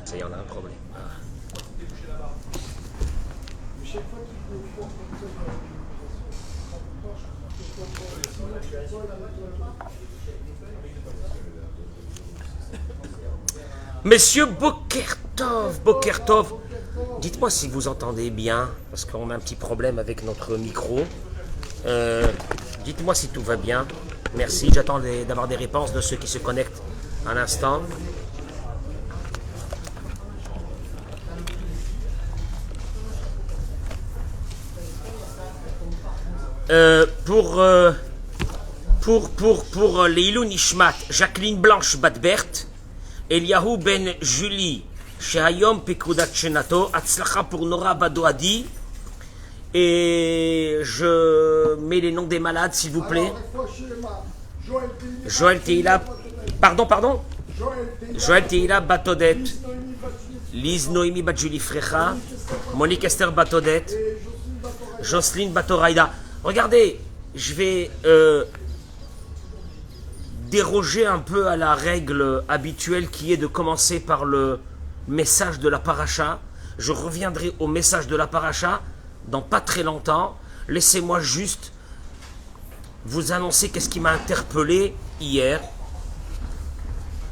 Ça y est, on a un problème. Ah. Monsieur Bokertov, dites-moi si vous entendez bien, parce qu'on a un petit problème avec notre micro. Dites-moi si tout va bien. Merci, j'attends d'avoir des réponses de ceux qui se connectent à l'instant. Pour Leilou Nishmat, Jacqueline Blanche Badbert, Eliahu Ben Julie, Shehayom Pekudat Shenato, Atzlacha pour Nora Badoadi, et je mets les noms des malades s'il vous plaît. Joël Teila, pardon Joël Teila Batodet, Lise Noémie Badjuli Frecha, Monique Esther Batodet, Jocelyne Batoraïda. Regardez, je vais déroger un peu à la règle habituelle qui est de commencer par le message de la paracha. Je reviendrai au message de la paracha dans pas très longtemps. Laissez-moi juste vous annoncer qu'est-ce qui m'a interpellé hier.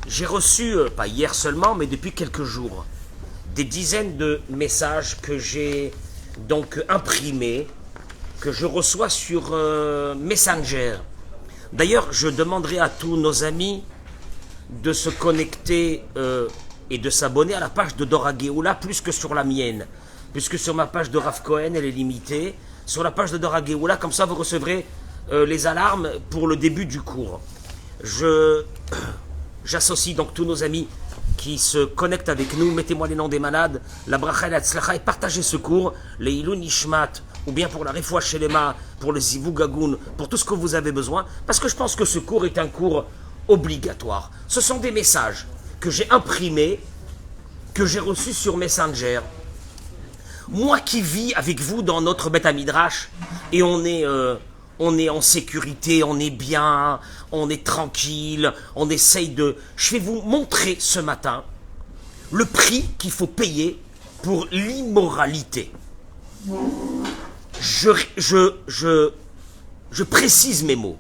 J'ai reçu, pas hier seulement, mais depuis quelques jours, des dizaines de messages que j'ai donc imprimés, que je reçois sur Messenger. D'ailleurs, je demanderai à tous nos amis de se connecter et de s'abonner à la page de Dora Geoula plus que sur la mienne, puisque sur ma page de Rav Cohen, elle est limitée. Sur la page de Dora Geoula, comme ça, vous recevrez les alarmes pour le début du cours. J'associe donc tous nos amis qui se connectent avec nous. Mettez-moi les noms des malades, la bracha et la tzlacha, et partagez ce cours, les Ilou Nishmat, ou bien pour la Refoua Shelema, pour le Zivou Gagoun, pour tout ce que vous avez besoin, parce que je pense que ce cours est un cours obligatoire. Ce sont des messages que j'ai imprimés, que j'ai reçus sur Messenger. Moi qui vis avec vous dans notre Beth Midrash, et on est en sécurité, on est bien, on est tranquille, on essaye de... Je vais vous montrer ce matin le prix qu'il faut payer pour l'immoralité. Je précise mes mots.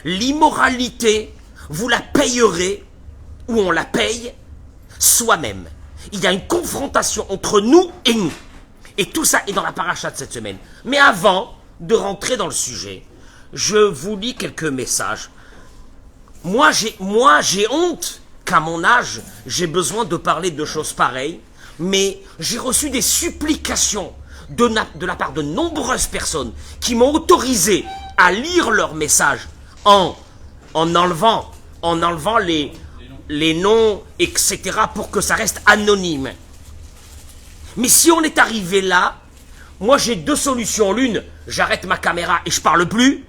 L'immoralité, vous la payerez ou on la paye soi-même. Il y a une confrontation entre nous et nous. Et tout ça est dans la paracha de cette semaine. Mais avant de rentrer dans le sujet, je vous lis quelques messages. Moi, j'ai honte qu'à mon âge, j'ai besoin de parler de choses pareilles, mais j'ai reçu des supplications de la part de nombreuses personnes qui m'ont autorisé à lire leurs messages en enlevant les noms, etc., pour que ça reste anonyme. Mais si on est arrivé là, moi j'ai deux solutions. L'une, j'arrête ma caméra et je parle plus,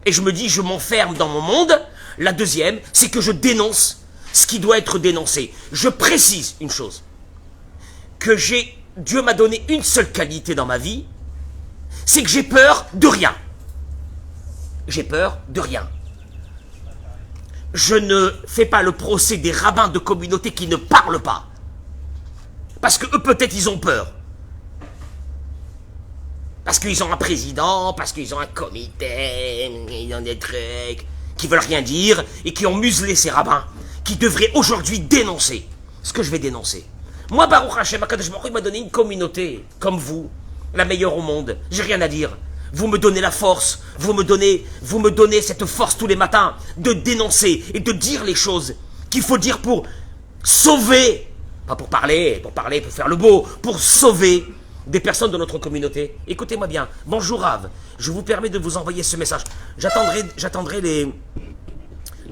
et je me dis je m'enferme dans mon monde. La deuxième, c'est que je dénonce ce qui doit être dénoncé. Je précise une chose, que Dieu m'a donné une seule qualité dans ma vie, c'est que j'ai peur de rien. J'ai peur de rien. Je ne fais pas le procès des rabbins de communauté qui ne parlent pas. Parce que eux, peut-être, ils ont peur. Parce qu'ils ont un président, parce qu'ils ont un comité, ils ont des trucs qui veulent rien dire et qui ont muselé ces rabbins, qui devraient aujourd'hui dénoncer ce que je vais dénoncer. Moi, Baruch Hashem, Akadosh Baruch Hu m'a donné une communauté, comme vous, la meilleure au monde. J'ai rien à dire. Vous me donnez la force, vous me donnez cette force tous les matins de dénoncer et de dire les choses qu'il faut dire pour sauver, pas pour parler, pour faire le beau, pour sauver des personnes de notre communauté. Écoutez-moi bien. Bonjour Rav, je vous permets de vous envoyer ce message. J'attendrai les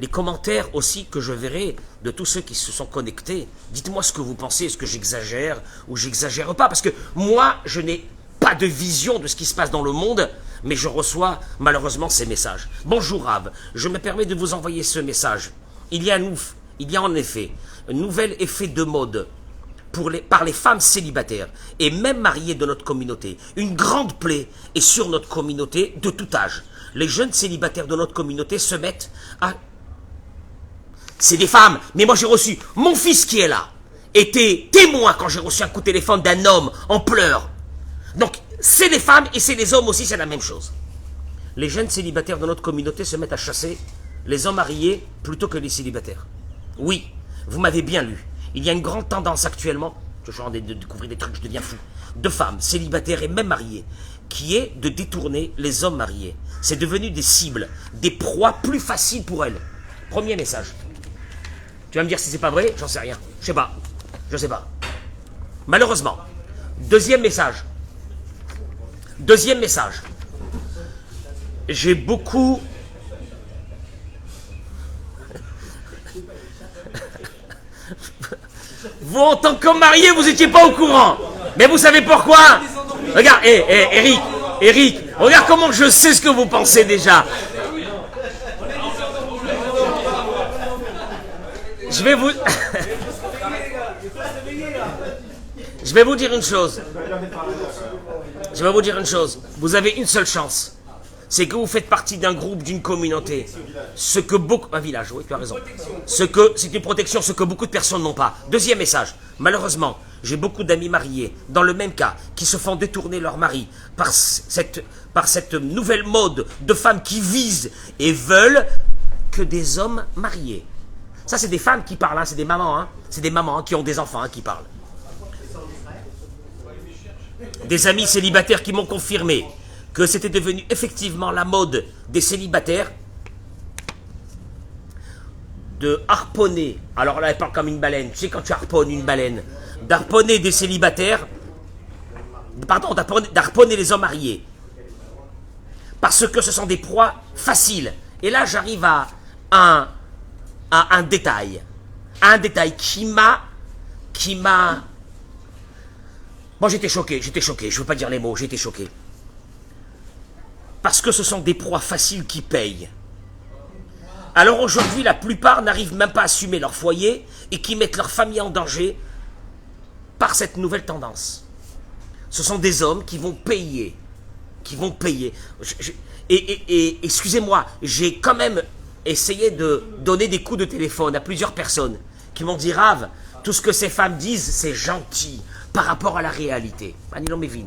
commentaires aussi que je verrai de tous ceux qui se sont connectés. Dites-moi ce que vous pensez, est-ce que j'exagère ou j'exagère pas, parce que moi, je n'ai pas de vision de ce qui se passe dans le monde, mais je reçois malheureusement ces messages. Bonjour Rav, je me permets de vous envoyer ce message. Il y a en effet un nouvel effet de mode par les femmes célibataires et même mariées de notre communauté. Une grande plaie est sur notre communauté de tout âge. Les jeunes célibataires de notre communauté se mettent à... C'est des femmes, mais moi j'ai reçu mon fils qui est là. été témoin quand j'ai reçu un coup de téléphone d'un homme en pleurs. Donc, c'est les femmes et c'est les hommes aussi, c'est la même chose. Les jeunes célibataires de notre communauté se mettent à chasser les hommes mariés plutôt que les célibataires. Oui, vous m'avez bien lu. Il y a une grande tendance actuellement, je suis en train de découvrir des trucs, je deviens fou, de femmes célibataires et même mariées, qui est de détourner les hommes mariés. C'est devenu des cibles, des proies plus faciles pour elles. Premier message. Tu vas me dire si c'est pas vrai, j'en sais rien. Je sais pas. Je sais pas. Malheureusement. Deuxième message. Deuxième message. J'ai beaucoup... Vous, en tant qu'homme marié, vous n'étiez pas au courant. Mais vous savez pourquoi? Regarde, Eric, regarde comment je sais ce que vous pensez déjà. Je vais vous... Je vais vous dire une chose. Je vais vous dire une chose. Vous avez une seule chance. C'est que vous faites partie d'un groupe, d'une communauté. Ce que beaucoup... Un village, oui, tu as raison. C'est une protection, ce que beaucoup de personnes n'ont pas. Deuxième message. Malheureusement, j'ai beaucoup d'amis mariés, dans le même cas, qui se font détourner leur mari par cette nouvelle mode de femmes qui visent et veulent que des hommes mariés. Ça, c'est des femmes qui parlent, hein, c'est des mamans. Hein, c'est des mamans qui ont des enfants qui parlent. Des amis célibataires qui m'ont confirmé que c'était devenu effectivement la mode des célibataires de harponner, alors là elle parle comme une baleine, tu sais quand tu harponnes une baleine, d'harponner des célibataires, pardon, d'harponner les hommes mariés, parce que ce sont des proies faciles. Et là j'arrive à un détail qui m'a... Moi j'étais choqué, je ne veux pas dire les mots, j'étais choqué. Parce que ce sont des proies faciles qui payent. Alors aujourd'hui, la plupart n'arrivent même pas à assumer leur foyer et qui mettent leur famille en danger par cette nouvelle tendance. Ce sont des hommes qui vont payer. Et excusez-moi, j'ai quand même essayé de donner des coups de téléphone à plusieurs personnes qui m'ont dit « Rav, tout ce que ces femmes disent, c'est gentil par rapport à la réalité. » Anilon Mevin.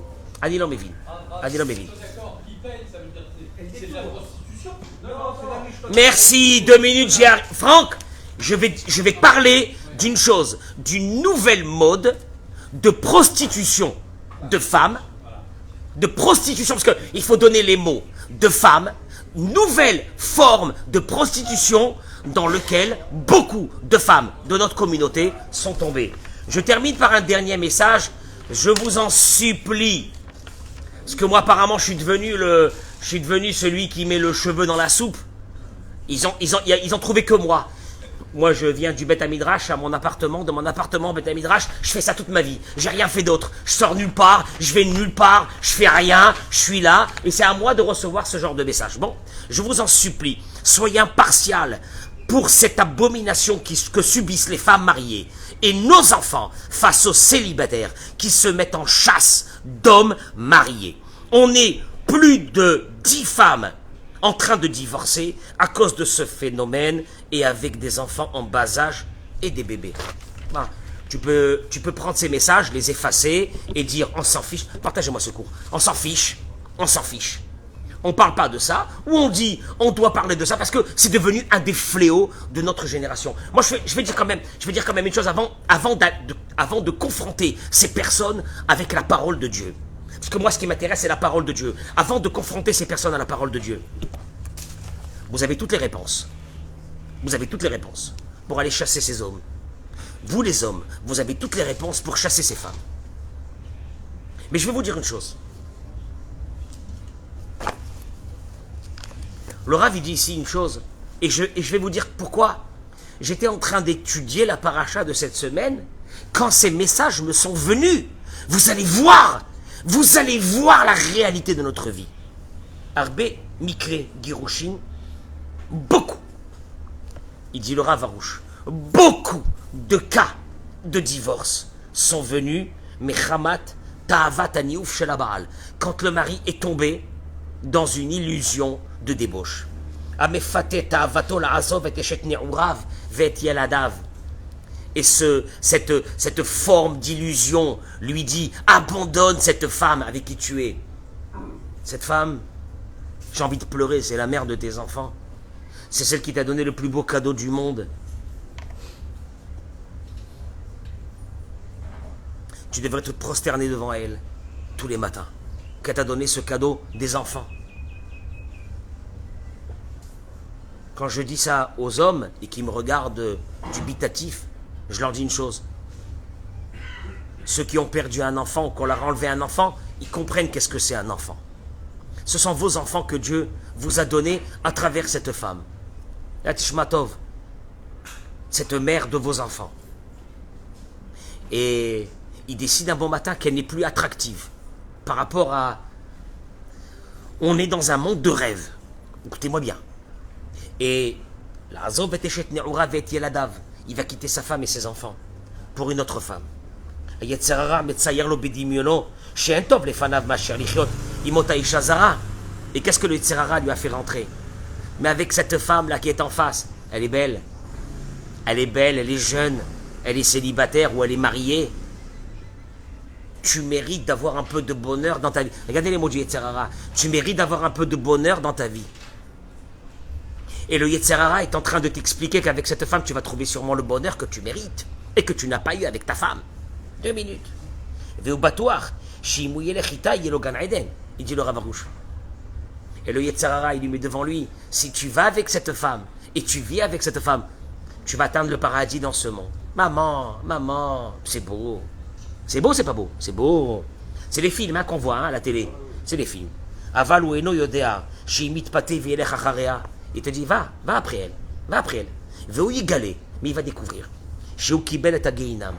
Merci, 2 minutes, j'y arrive. Franck, je vais parler d'une chose, d'une nouvelle mode de prostitution de femmes, parce qu'il faut donner les mots, de femmes, nouvelle forme de prostitution dans laquelle beaucoup de femmes de notre communauté sont tombées. Je termine par un dernier message, je vous en supplie, parce que moi apparemment je suis devenu celui qui met le cheveu dans la soupe. Ils ont trouvé que moi. Moi, je viens du Beth Midrash à mon appartement, de mon appartement au Beth Midrash, je fais ça toute ma vie. J'ai rien fait d'autre. Je sors nulle part, je vais nulle part, je fais rien, je suis là, et c'est à moi de recevoir ce genre de message. Bon, je vous en supplie, soyez impartial pour cette abomination que subissent les femmes mariées et nos enfants face aux célibataires qui se mettent en chasse d'hommes mariés. On est plus de 10 femmes en train de divorcer à cause de ce phénomène et avec des enfants en bas âge et des bébés. Ah, tu peux prendre ces messages, les effacer et dire on s'en fiche. Partagez-moi ce cours. On s'en fiche. On parle pas de ça, ou on dit on doit parler de ça parce que c'est devenu un des fléaux de notre génération. Moi je vais dire quand même une chose avant de confronter ces personnes avec la parole de Dieu. Parce que moi, ce qui m'intéresse, c'est la parole de Dieu. Avant de confronter ces personnes à la parole de Dieu, vous avez toutes les réponses. Vous avez toutes les réponses pour aller chasser ces hommes. Vous, les hommes, vous avez toutes les réponses pour chasser ces femmes. Mais je vais vous dire une chose. Le Rav, il dit ici une chose, et je vais vous dire pourquoi. J'étais en train d'étudier la paracha de cette semaine, quand ces messages me sont venus. Vous allez voir la réalité de notre vie. Arbe, Mikre, Girushin, beaucoup, il dit le Rav Arouche, beaucoup de cas de divorce sont venus, mais Chamat, Ta'avat Aniouf Shel Baal, quand le mari est tombé dans une illusion de débauche. et cette forme d'illusion lui dit « Abandonne cette femme avec qui tu es ». Cette femme, j'ai envie de pleurer, c'est la mère de tes enfants. C'est celle qui t'a donné le plus beau cadeau du monde. Tu devrais te prosterner devant elle tous les matins, qu'elle t'a donné ce cadeau des enfants. Quand je dis ça aux hommes et qu'ils me regardent dubitatif, je leur dis une chose. Ceux qui ont perdu un enfant ou qu'on leur a enlevé un enfant, ils comprennent qu'est-ce que c'est un enfant. Ce sont vos enfants que Dieu vous a donnés à travers cette femme. La Tishmatov, cette mère de vos enfants. Et il décide un bon matin qu'elle n'est plus attractive par rapport à... On est dans un monde de rêve. Écoutez-moi bien. Et il va quitter sa femme et ses enfants pour une autre femme. Et qu'est-ce que le Yetzirara lui a fait rentrer? Mais avec cette femme-là qui est en face, elle est belle. Elle est belle, elle est jeune, elle est célibataire ou elle est mariée. Tu mérites d'avoir un peu de bonheur dans ta vie. Regardez les mots du Yetzirara. Tu mérites d'avoir un peu de bonheur dans ta vie. Et le Yetzirara est en train de t'expliquer qu'avec cette femme, tu vas trouver sûrement le bonheur que tu mérites et que tu n'as pas eu avec ta femme. 2 minutes. Il dit le Rav Arush. Et le Yetzirara, il lui met devant lui, si tu vas avec cette femme et tu vis avec cette femme, tu vas atteindre le paradis dans ce monde. Maman, c'est beau. C'est beau, c'est pas beau? C'est beau. C'est les films qu'on voit à la télé. C'est les films. Aval ou eno yodea, shimit pate vielech acharea. Il te dit, va après elle. Va après elle. Veu yigalé, mais il va découvrir. Sheu kibel et ageinam.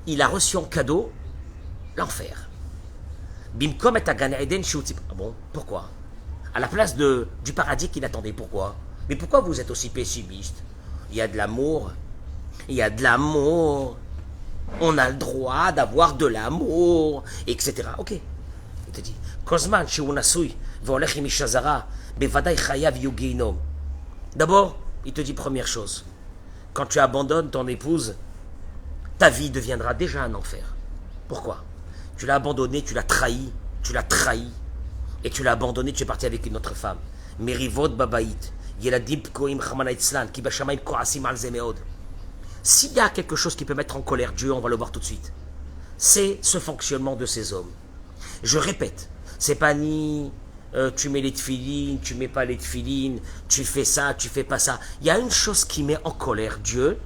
Il a reçu en cadeau l'enfer. Bimkom et Gan Eden sheutzip. Ah bon, pourquoi? À la place du paradis qu'il attendait, pourquoi? Mais pourquoi vous êtes aussi pessimiste? Il y a de l'amour. Il y a de l'amour. On a le droit d'avoir de l'amour, etc. Ok. Il te dit, Kozman sheuunasui veolech im isha zara bevadai chayav yu geinom. D'abord, il te dit première chose. Quand tu abandonnes ton épouse, ta vie deviendra déjà un enfer. Pourquoi? Tu l'as abandonné, tu l'as trahi, et tu l'as abandonné, tu es parti avec une autre femme. Merivot babaït, yeladim pkoim chamana itzlan, ki bashamaim koasim al zemeod. S'il y a quelque chose qui peut mettre en colère Dieu, on va le voir tout de suite. C'est ce fonctionnement de ces hommes. Je répète, c'est pas ni tu mets les tefilines, tu mets pas les tefilines, tu fais ça, tu fais pas ça. Il y a une chose qui met en colère Dieu,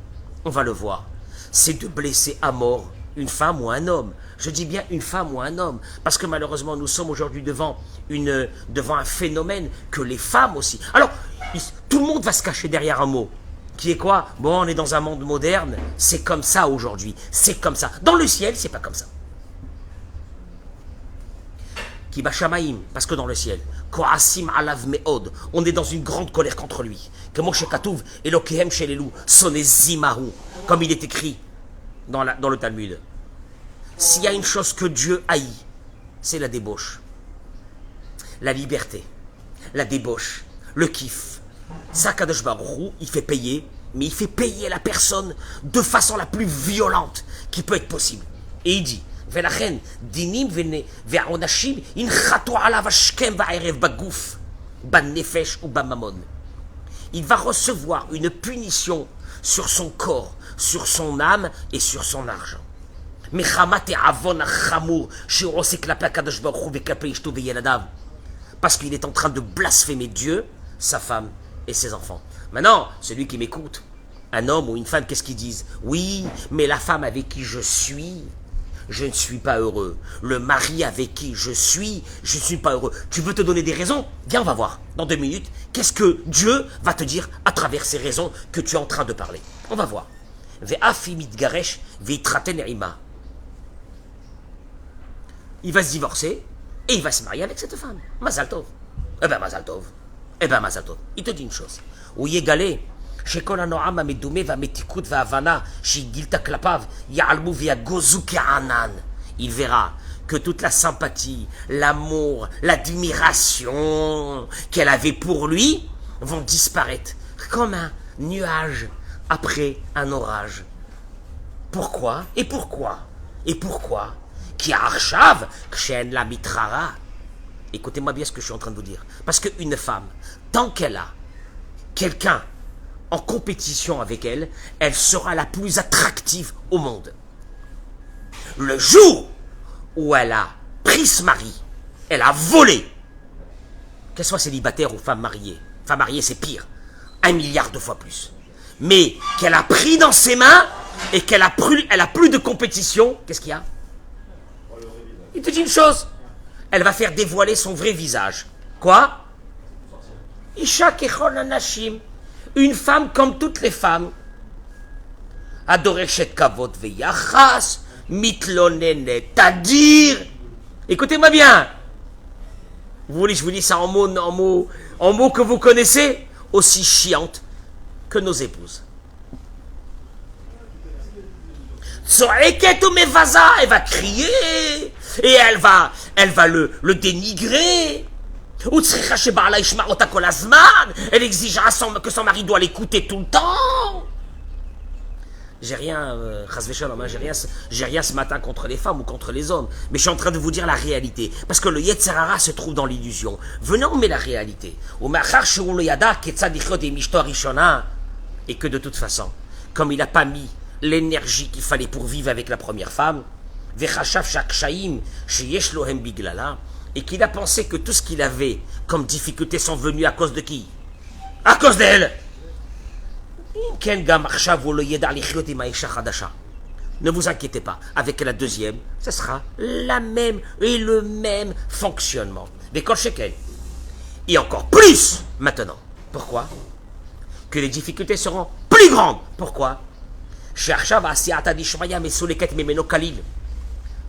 on va le voir, c'est de blesser à mort une femme ou un homme. Je dis bien une femme ou un homme, parce que malheureusement nous sommes aujourd'hui devant un phénomène que les femmes aussi. Alors, tout le monde va se cacher derrière un mot. Qui est quoi? Bon, on est dans un monde moderne, c'est comme ça aujourd'hui, c'est comme ça. Dans le ciel, c'est pas comme ça. Ki bashamaim, parce que dans le ciel, koasim alav meod, on est dans une grande colère contre lui. Que Moshe Katouv, Elokehem shelelu, sonne zimahu, comme il est écrit dans le Talmud. S'il y a une chose que Dieu haït, c'est la débauche. La liberté, la débauche, le kiff. Ça, Kadosh Baruch Hu, il fait payer, mais il fait payer la personne de façon la plus violente qui peut être possible. Et il dit, Velachen, dinim ve'onashim, in chato alav ashkem va'erev bagouf, ban nefesh ou ban mamon. Il va recevoir une punition sur son corps, sur son âme et sur son argent. Parce qu'il est en train de blasphémer Dieu, sa femme et ses enfants. Maintenant, celui qui m'écoute, un homme ou une femme, qu'est-ce qu'ils disent? Oui, mais la femme avec qui je ne suis pas heureux. Le mari avec qui je ne suis pas heureux. Tu veux te donner des raisons? Viens, on va voir. Dans 2 minutes, qu'est-ce que Dieu va te dire à travers ces raisons que tu es en train de parler? On va voir. Il va se divorcer et il va se marier avec cette femme. Mazal tov. Eh ben, Mazal tov. Il te dit une chose. Où y est galé? Il verra que toute la sympathie, l'amour, l'admiration qu'elle avait pour lui vont disparaître comme un nuage, après un orage. Pourquoi? Et pourquoi? Et pourquoi? Qui a arshav, kshen la mitrara. Écoutez-moi bien ce que je suis en train de vous dire. Parce qu'une femme, tant qu'elle a quelqu'un en compétition avec elle, elle sera la plus attractive au monde. Le jour où elle a pris ce mari, elle a volé, qu'elle soit célibataire ou femme mariée c'est pire, 1 milliard de fois plus, mais qu'elle a pris dans ses mains et qu'elle a plus de compétition, qu'est-ce qu'il y a? Il te dit une chose, elle va faire dévoiler son vrai visage. Quoi? Isha kechol anashim, une femme comme toutes les femmes. Adoreshet kavod veyachas, mitlonenet tadir. Écoutez-moi bien. Vous voulez que je vous dise ça en mots que vous connaissez, aussi chiantes que nos épouses. Tsoeket ou mevaza, elle va crier et elle va le dénigrer. Elle exigera que son mari doit l'écouter tout le temps. J'ai rien, j'ai rien ce matin contre les femmes ou contre les hommes, mais je suis en train de vous dire la réalité, parce que le Yetzer Hara se trouve dans l'illusion. Venons, mais la réalité. Et que de toute façon, comme il n'a pas mis l'énergie qu'il fallait pour vivre avec la première femme, et qu'il a pensé que tout ce qu'il avait comme difficultés sont venues à cause de qui? À cause d'elle. Ne vous inquiétez pas, avec la deuxième, ce sera la même et le même fonctionnement. Mais quand shekel, et encore plus maintenant. Pourquoi? Que les difficultés seront plus grandes. Pourquoi?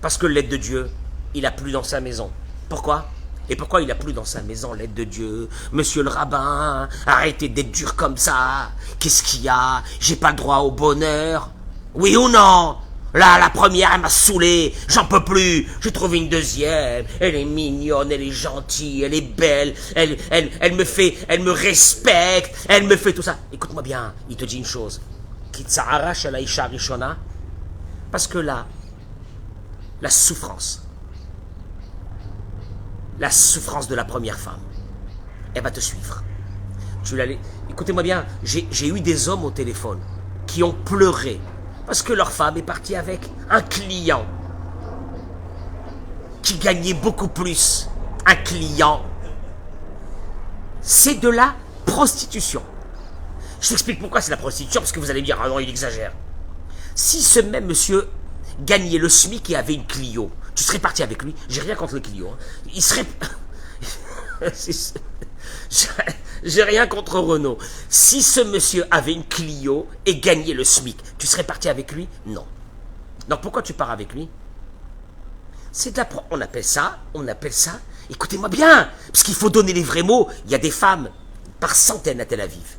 Parce que l'aide de Dieu, il n'a plus dans sa maison. Pourquoi? Et pourquoi il n'a plus dans sa maison l'aide de Dieu? Monsieur le rabbin, arrêtez d'être dur comme ça. Qu'est-ce qu'il y a? J'ai pas le droit au bonheur? Oui ou non? Là, la première, elle m'a saoulé. J'en peux plus. J'ai trouvé une deuxième. Elle est mignonne, elle est gentille, elle est belle. Elle me respecte. Elle me fait tout ça. Écoute-moi bien, il te dit une chose. Parce que là, la souffrance de la première femme, elle va te suivre. Écoutez-moi bien, j'ai eu des hommes au téléphone qui ont pleuré parce que leur femme est partie avec un client qui gagnait beaucoup plus. Un client, c'est de la prostitution. Je t'explique pourquoi c'est la prostitution, parce que vous allez me dire, ah non, il exagère. Si ce même monsieur gagnait le SMIC et avait une Clio, tu serais parti avec lui. J'ai rien contre le Clio. Hein. Il serait... J'ai rien contre Renault. Si ce monsieur avait une Clio et gagnait le SMIC, tu serais parti avec lui? Non. Donc pourquoi tu pars avec lui? C'est de la... On appelle ça, écoutez-moi bien, parce qu'il faut donner les vrais mots. Il y a des femmes par centaines à Tel Aviv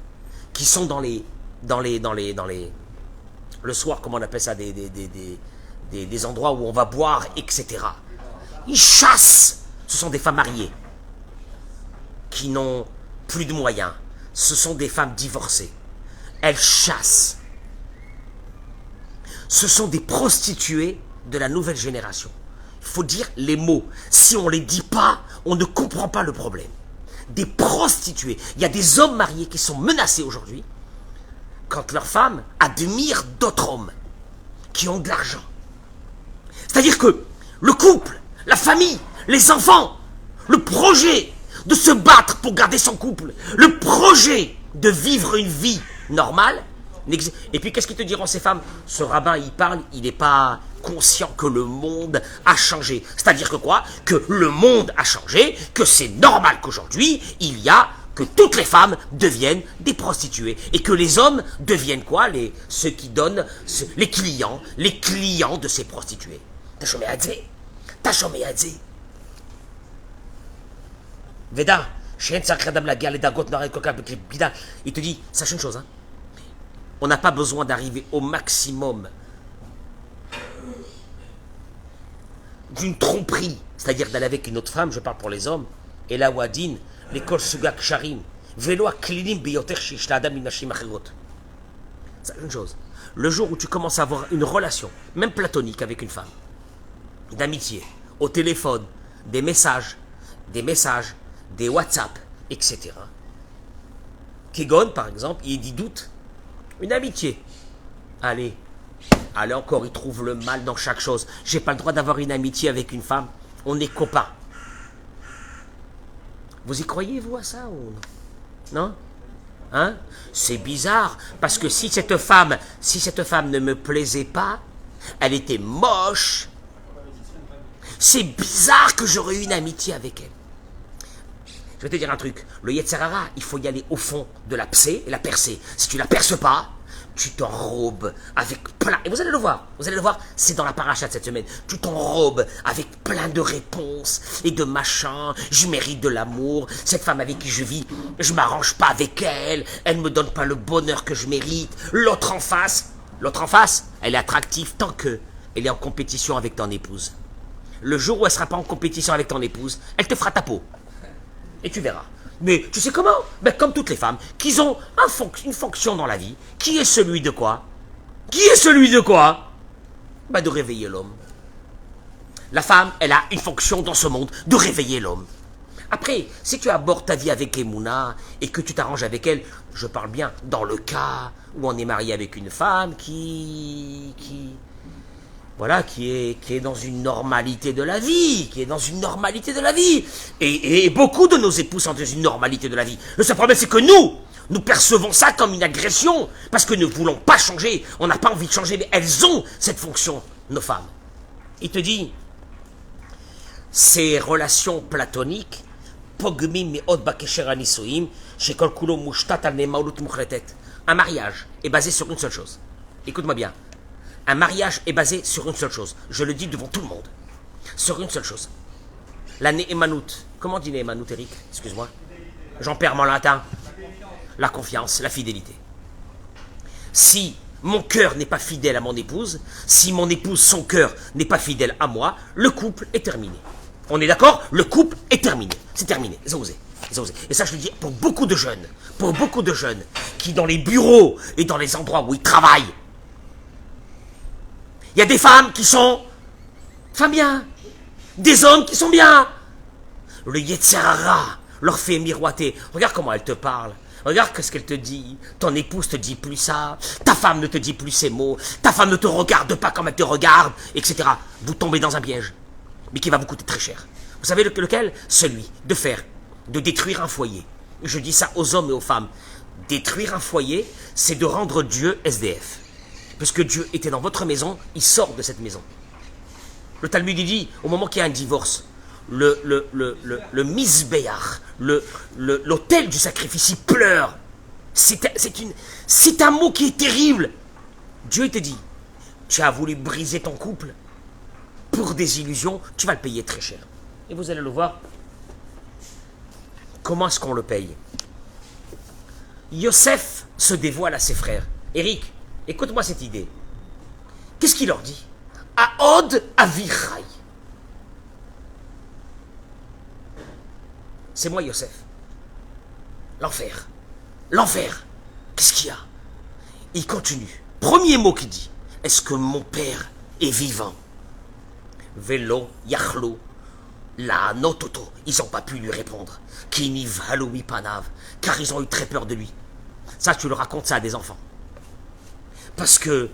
qui sont dans les... Le soir, comment on appelle ça, des endroits où on va boire, etc. Ils chassent. Ce sont des femmes mariées qui n'ont plus de moyens. Ce sont des femmes divorcées. Elles chassent. Ce sont des prostituées de la nouvelle génération. Il faut dire les mots. Si on ne les dit pas, on ne comprend pas le problème. Des prostituées. Il y a des hommes mariés qui sont menacés aujourd'hui quand leurs femmes admirent d'autres hommes qui ont de l'argent. C'est-à-dire que le couple, la famille, les enfants, le projet de se battre pour garder son couple, le projet de vivre une vie normale, et puis qu'est-ce qu'ils te diront ces femmes? Ce rabbin, il parle, il n'est pas conscient que le monde a changé. C'est-à-dire que quoi? Que le monde a changé, que c'est normal qu'aujourd'hui, que toutes les femmes deviennent des prostituées. Et que les hommes deviennent quoi? Ceux qui donnent, les clients de ces prostituées. T'as chômé à dire? Veda, il te dit, sache une chose, hein. On n'a pas besoin d'arriver au maximum d'une tromperie, c'est-à-dire d'aller avec une autre femme, je parle pour les hommes, et la wadin, les kol suga ksharim, velo aklilim biyoter shish la adam min nashim achirot. C'est une chose. Le jour où tu commences à avoir une relation, même platonique, avec une femme, d'amitié, au téléphone, des messages, des WhatsApp, etc. Kegon, par exemple, il dit doute, une amitié. Allez encore, il trouve le mal dans chaque chose. J'ai pas le droit d'avoir une amitié avec une femme. On est copains. Vous y croyez, vous, à ça ou non? Hein? C'est bizarre, parce que si cette femme ne me plaisait pas, elle était moche. C'est bizarre que j'aurais eu une amitié avec elle. Je vais te dire un truc. Le Yetzer Hara, il faut y aller au fond de la psé et la percer. Si tu la perces pas, tu t'enrobes avec plein... Et vous allez le voir, c'est dans la paracha de cette semaine. Tu t'enrobes avec plein de réponses et de machins. Je mérite de l'amour. Cette femme avec qui je vis, je m'arrange pas avec elle. Elle me donne pas le bonheur que je mérite. L'autre en face, elle est attractive tant que elle est en compétition avec ton épouse. Le jour où elle sera pas en compétition avec ton épouse, elle te fera ta peau. Et tu verras. Mais tu sais comment? Ben, comme toutes les femmes, qui ont une fonction dans la vie. Qui est celui de quoi? Ben, de réveiller l'homme. La femme, elle a une fonction dans ce monde, de réveiller l'homme. Après, si tu abordes ta vie avec Emouna et que tu t'arranges avec elle, je parle bien dans le cas où on est marié avec une femme qui est dans une normalité de la vie, Et beaucoup de nos épouses sont dans une normalité de la vie. Le seul problème, c'est que nous percevons ça comme une agression, parce que nous ne voulons pas changer, on n'a pas envie de changer, mais elles ont cette fonction, nos femmes. Il te dit, ces relations platoniques, un mariage est basé sur une seule chose. Écoute-moi bien. Un mariage est basé sur une seule chose. Je le dis devant tout le monde. Sur une seule chose. La Ne'emanut. Comment on dit Ne'emanut, Eric? Excuse-moi. J'en perds mon latin. La confiance, la fidélité. Si mon cœur n'est pas fidèle à mon épouse, si mon épouse, son cœur, n'est pas fidèle à moi, le couple est terminé. On est d'accord? Le couple est terminé. C'est terminé. Zaouzé. Et ça, je le dis pour beaucoup de jeunes. Qui, dans les bureaux et dans les endroits où ils travaillent, il y a des femmes qui sont bien, des hommes qui sont bien. Le Yetzer Hara leur fait miroiter. Regarde comment elle te parle. Regarde ce qu'elle te dit. Ton épouse te dit plus ça. Ta femme ne te dit plus ces mots. Ta femme ne te regarde pas comme elle te regarde, etc. Vous tombez dans un piège, mais qui va vous coûter très cher. Vous savez lequel? Celui de détruire un foyer. Je dis ça aux hommes et aux femmes. Détruire un foyer, c'est de rendre Dieu SDF. Parce que Dieu était dans votre maison, il sort de cette maison. Le Talmud dit, au moment qu'il y a un divorce, le misbéach, l'autel du sacrifice, il pleure. C'est un mot qui est terrible. Dieu te dit, tu as voulu briser ton couple pour des illusions, tu vas le payer très cher. Et vous allez le voir. Comment est-ce qu'on le paye? Yosef se dévoile à ses frères. Eric, écoute-moi cette idée. Qu'est-ce qu'il leur dit? Aod Avichai. C'est moi, Yosef. L'enfer. Qu'est-ce qu'il y a? Il continue. Premier mot qu'il dit. Est-ce que mon père est vivant? Velo, Yachlo, la nototo. Ils n'ont pas pu lui répondre. Kini Valoui Panav. Car ils ont eu très peur de lui. Ça, tu le racontes ça à des enfants. Parce que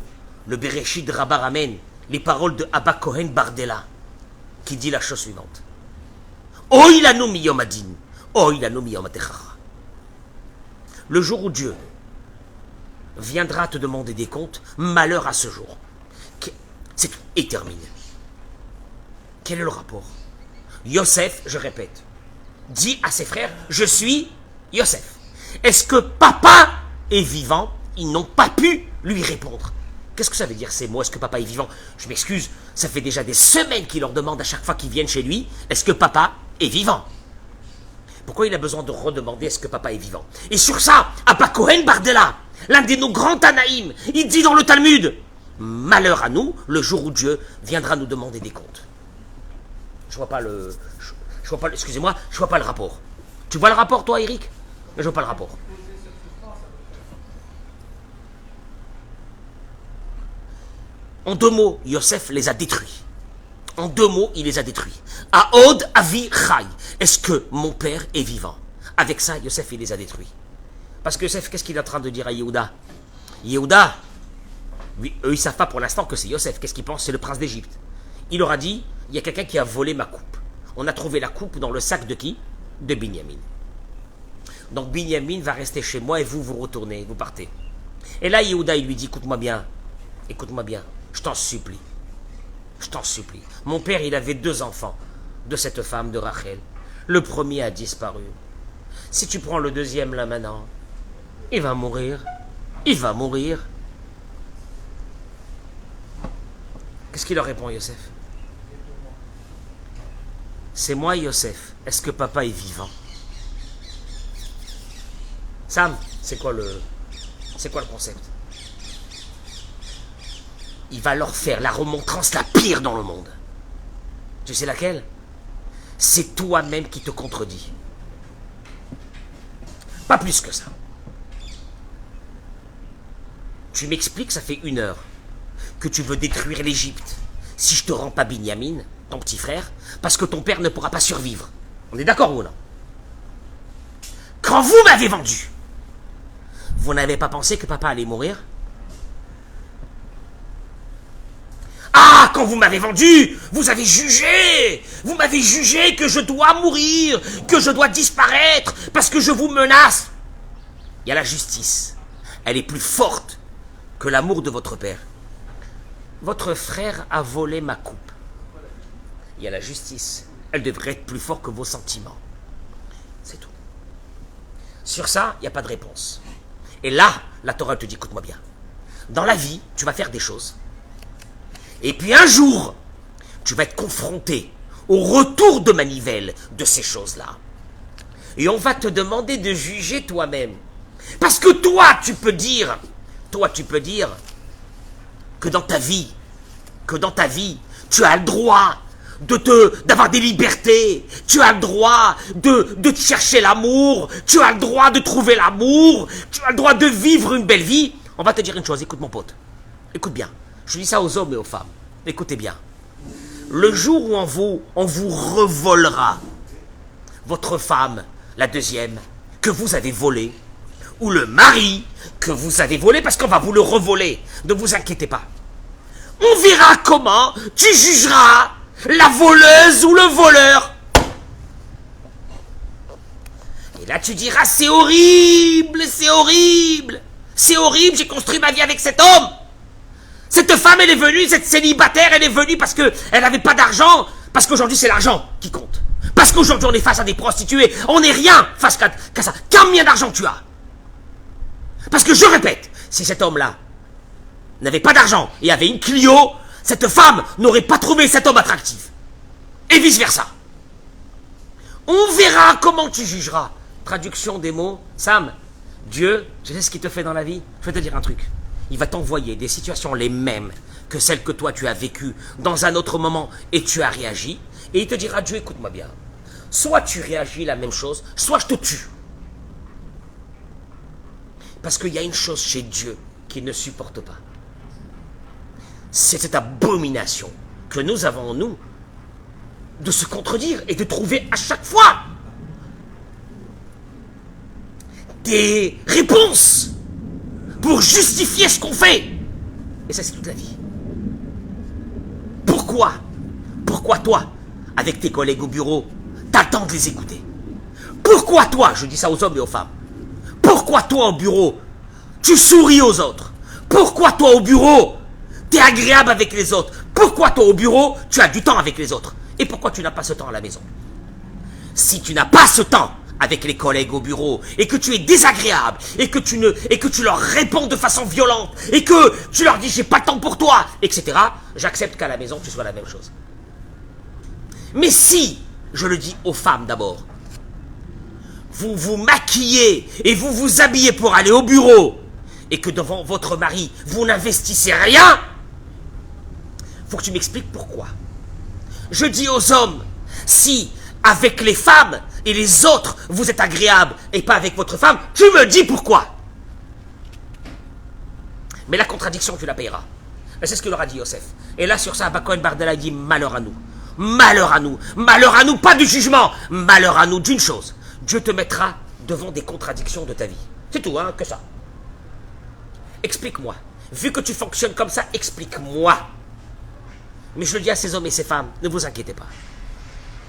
le Bereshit Rabba ramène les paroles de Abba Cohen Bardella, qui dit la chose suivante. Oilanu miyomadin, oilanu miyomatechara. Le jour où Dieu viendra te demander des comptes, malheur à ce jour. C'est tout, et termine. Quel est le rapport? Yosef, je répète, dit à ses frères, je suis Yosef. Est-ce que papa est vivant? Ils n'ont pas pu lui répondre. Qu'est-ce que ça veut dire ces mots? Est-ce que papa est vivant? Je m'excuse, ça fait déjà des semaines qu'il leur demande à chaque fois qu'ils viennent chez lui, est-ce que papa est vivant? Pourquoi il a besoin de redemander est-ce que papa est vivant? Et sur ça, Abba Cohen Bardella, l'un de nos grands Tanaïm, il dit dans le Talmud, malheur à nous, le jour où Dieu viendra nous demander des comptes. Je vois pas le rapport. Tu vois le rapport, toi, Eric? Mais je vois pas le rapport. En deux mots, Yosef les a détruits. En deux mots, il les a détruits. Aod avi chai. Est-ce que mon père est vivant? Avec ça, Yosef, il les a détruits. Parce que Yosef, qu'est-ce qu'il est en train de dire à Yehuda? Yehuda, eux, ils ne savent pas pour l'instant que c'est Yosef. Qu'est-ce qu'ils pensent? C'est le prince d'Égypte. Il leur a dit, il y a quelqu'un qui a volé ma coupe. On a trouvé la coupe dans le sac de qui? De Binyamin. Donc Binyamin va rester chez moi et vous, vous retournez, vous partez. Et là, Yehuda, il lui dit, écoute-moi bien, je t'en supplie. Je t'en supplie. Mon père, il avait 2 enfants de cette femme, de Rachel. Le premier a disparu. Si tu prends le deuxième là maintenant, il va mourir. Il va mourir. Qu'est-ce qu'il leur répond, Yosef? C'est moi, Yosef. Est-ce que papa est vivant? Sam, c'est quoi le concept? Il va leur faire la remontrance la pire dans le monde. Tu sais laquelle? C'est toi-même qui te contredis. Pas plus que ça. Tu m'expliques, ça fait 1 heure que tu veux détruire l'Égypte si je te rends pas Binyamin, ton petit frère, parce que ton père ne pourra pas survivre. On est d'accord ou non? Quand vous m'avez vendu, vous n'avez pas pensé que papa allait mourir? Ah, quand vous m'avez vendu, vous avez jugé. Vous m'avez jugé que je dois mourir, que je dois disparaître, parce que je vous menace. Il y a la justice. Elle est plus forte que l'amour de votre père. Votre frère a volé ma coupe. Il y a la justice. Elle devrait être plus forte que vos sentiments. C'est tout. Sur ça, il n'y a pas de réponse. Et là, la Torah te dit, écoute-moi bien. Dans la vie, tu vas faire des choses. Et puis un jour, tu vas être confronté au retour de manivelle de ces choses-là. Et on va te demander de juger toi-même. Parce que toi, tu peux dire que dans ta vie, tu as le droit d'avoir des libertés, tu as le droit de te chercher l'amour, tu as le droit de trouver l'amour, tu as le droit de vivre une belle vie. On va te dire une chose, écoute mon pote, écoute bien. Je dis ça aux hommes et aux femmes. Écoutez bien. Le jour où on vous revolera votre femme, la deuxième, que vous avez volée, ou le mari que vous avez volé, parce qu'on va vous le revoler. Ne vous inquiétez pas. On verra comment tu jugeras la voleuse ou le voleur. Et là tu diras, c'est horrible, c'est horrible. C'est horrible, j'ai construit ma vie avec cet homme. Cette femme, elle est venue, cette célibataire, elle est venue parce qu'elle n'avait pas d'argent. Parce qu'aujourd'hui, c'est l'argent qui compte. Parce qu'aujourd'hui, on est face à des prostituées. On n'est rien face qu'à ça. Combien d'argent tu as? Parce que je répète, si cet homme-là n'avait pas d'argent et avait une Clio, cette femme n'aurait pas trouvé cet homme attractif. Et vice-versa. On verra comment tu jugeras. Traduction des mots. Sam, Dieu, tu sais ce qu'il te fait dans la vie? Je vais te dire un truc. Il va t'envoyer des situations les mêmes que celles que toi tu as vécues dans un autre moment et tu as réagi. Et il te dira, Dieu, écoute-moi bien. Soit tu réagis la même chose, soit je te tue. Parce qu'il y a une chose chez Dieu qu'il ne supporte pas. C'est cette abomination que nous avons en nous de se contredire et de trouver à chaque fois des réponses pour justifier ce qu'on fait. Et ça, c'est toute la vie. Pourquoi toi, avec tes collègues au bureau, t'as le temps de les écouter? Pourquoi toi, je dis ça aux hommes et aux femmes, pourquoi toi au bureau, tu souris aux autres? Pourquoi toi au bureau, t'es agréable avec les autres? Pourquoi toi au bureau, tu as du temps avec les autres? Et pourquoi tu n'as pas ce temps à la maison? Si tu n'as pas ce temps avec les collègues au bureau, et que tu es désagréable, et que tu leur réponds de façon violente, et que tu leur dis j'ai pas le temps pour toi, etc., j'accepte qu'à la maison tu sois la même chose. Mais si, je le dis aux femmes d'abord, vous vous maquillez et vous vous habillez pour aller au bureau, et que devant votre mari, vous n'investissez rien, faut que tu m'expliques pourquoi. Je dis aux hommes, si avec les femmes et les autres, vous êtes agréable et pas avec votre femme, tu me dis pourquoi. Mais la contradiction, tu la payeras. Et c'est ce que leur a dit Yosef. Et là, sur ça, Abba Cohen Bardella dit malheur à nous. Malheur à nous. Malheur à nous, pas du jugement. Malheur à nous d'une chose. Dieu te mettra devant des contradictions de ta vie. C'est tout, hein, que ça. Explique-moi. Vu que tu fonctionnes comme ça, explique-moi. Mais je le dis à ces hommes et ces femmes, ne vous inquiétez pas.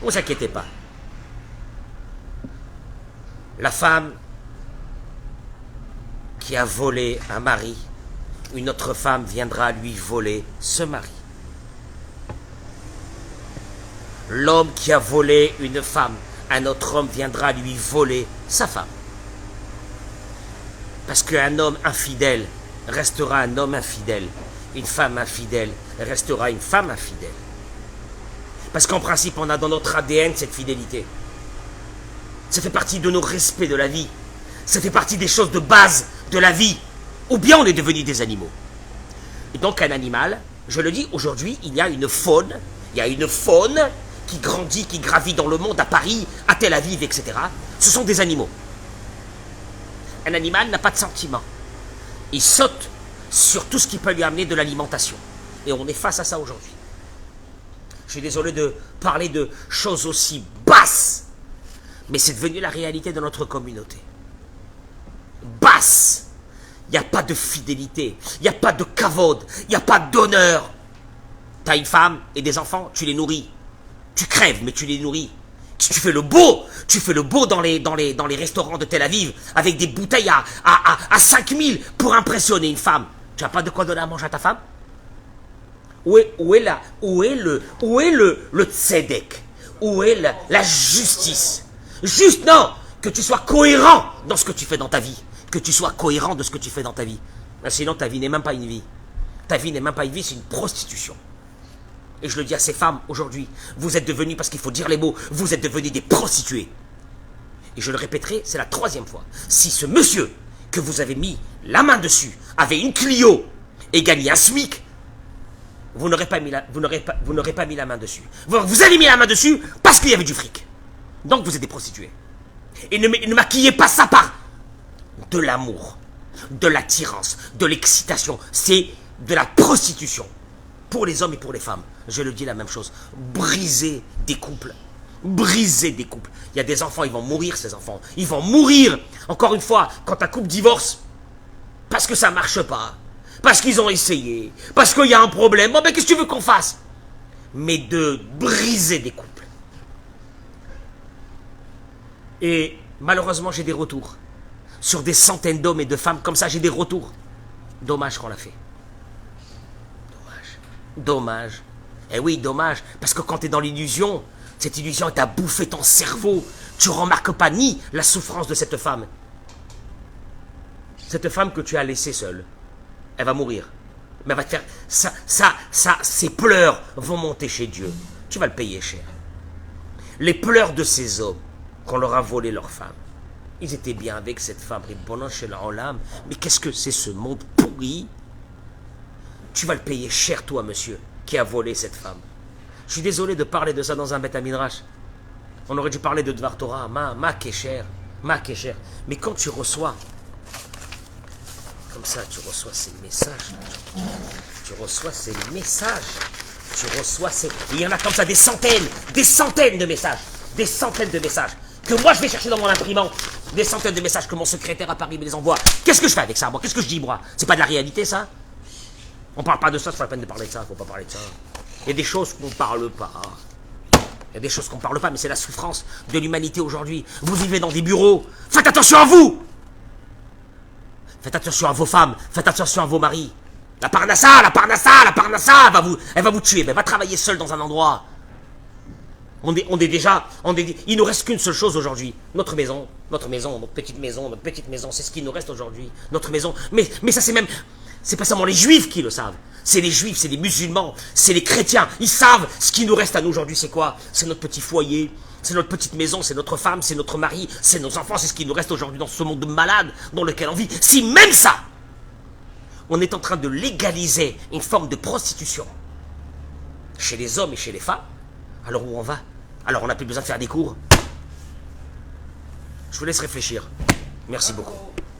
Ne vous inquiétez pas. La femme qui a volé un mari, une autre femme viendra lui voler ce mari. L'homme qui a volé une femme, un autre homme viendra lui voler sa femme. Parce qu'un homme infidèle restera un homme infidèle. Une femme infidèle restera une femme infidèle. Parce qu'en principe, on a dans notre ADN cette fidélité. Ça fait partie de nos respects de la vie. Ça fait partie des choses de base de la vie. Ou bien on est devenu des animaux. Et donc un animal, je le dis, aujourd'hui, il y a une faune. Il y a une faune qui grandit, qui gravit dans le monde, à Paris, à Tel Aviv, etc. Ce sont des animaux. Un animal n'a pas de sentiment. Il saute sur tout ce qui peut lui amener de l'alimentation. Et on est face à ça aujourd'hui. Je suis désolé de parler de choses aussi basses, mais c'est devenu la réalité de notre communauté. Basse. Il n'y a pas de fidélité, il n'y a pas de kavod, il n'y a pas d'honneur. Tu as une femme et des enfants, tu les nourris. Tu crèves, mais tu les nourris. Tu fais le beau dans les restaurants de Tel Aviv avec des bouteilles à 5000 pour impressionner une femme. Tu n'as pas de quoi donner à manger à ta femme? Où est le tzedek? Où est la justice? Juste, non, que tu sois cohérent dans ce que tu fais dans ta vie. Que tu sois cohérent de ce que tu fais dans ta vie. Sinon, ta vie n'est même pas une vie. Ta vie n'est même pas une vie, c'est une prostitution. Et je le dis à ces femmes aujourd'hui, vous êtes devenus, parce qu'il faut dire les mots, vous êtes devenus des prostituées. Et je le répéterai, c'est la 3e fois. Si ce monsieur que vous avez mis la main dessus avait une Clio et gagnait un SMIC, vous n'aurez pas mis la main dessus. Vous avez mis la main dessus parce qu'il y avait du fric. Donc vous êtes des prostituées. Et ne maquillez pas ça par de l'amour, de l'attirance, de l'excitation. C'est de la prostitution. Pour les hommes et pour les femmes, je le dis la même chose. Briser des couples. Briser des couples. Il y a des enfants, ils vont mourir, ces enfants. Ils vont mourir. Encore une fois, quand un couple divorce, parce que ça ne marche pas, parce qu'ils ont essayé, parce qu'il y a un problème, bon ben qu'est-ce que tu veux qu'on fasse? Mais de briser des couples. Et malheureusement, j'ai des retours. Sur des centaines d'hommes et de femmes comme ça, j'ai des retours. Dommage qu'on l'a fait. Dommage. Eh oui, dommage. Parce que quand tu es dans l'illusion, cette illusion t'a bouffé ton cerveau. Tu ne remarques pas ni la souffrance de cette femme. Cette femme que tu as laissée seule, elle va mourir. Mais elle va te faire... ses pleurs vont monter chez Dieu. Tu vas le payer cher. Les pleurs de ces hommes, qu'on leur a volé leur femme. Ils étaient bien avec cette femme. Mais qu'est-ce que c'est ce monde pourri? Tu vas le payer cher, toi, monsieur, qui a volé cette femme. Je suis désolé de parler de ça dans un Beth Midrash. On aurait dû parler de Dvar Torah, ma kécher. Mais quand tu reçois, comme ça, tu reçois ces messages. Tu reçois ces messages. Il y en a comme ça des centaines de messages. Des centaines de messages. Que moi, je vais chercher dans mon imprimante. Des centaines de messages que mon secrétaire à Paris me les envoie. Qu'est-ce que je fais avec ça, moi? Qu'est-ce que je dis, moi? C'est pas de la réalité, ça? On parle pas de ça, c'est pas la peine de parler de ça, faut pas parler de ça. Il y a des choses qu'on parle pas. Il y a des choses qu'on parle pas, mais c'est la souffrance de l'humanité aujourd'hui. Vous vivez dans des bureaux, faites attention à vous! Faites attention à vos femmes, faites attention à vos maris. La parnassa, elle va vous tuer. Mais va travailler seul dans un endroit. Il nous reste qu'une seule chose aujourd'hui. Notre petite maison, c'est ce qui nous reste aujourd'hui. Notre maison. Mais ça, c'est pas seulement les juifs qui le savent. C'est les juifs, c'est les musulmans, c'est les chrétiens. Ils savent ce qui nous reste à nous aujourd'hui, c'est quoi? C'est notre petit foyer, c'est notre petite maison, c'est notre femme, c'est notre mari, c'est nos enfants, c'est ce qui nous reste aujourd'hui dans ce monde malade dans lequel on vit. Si même ça, on est en train de légaliser une forme de prostitution chez les hommes et chez les femmes, alors où on va? Alors on n'a plus besoin de faire des cours. Je vous laisse réfléchir. Merci beaucoup.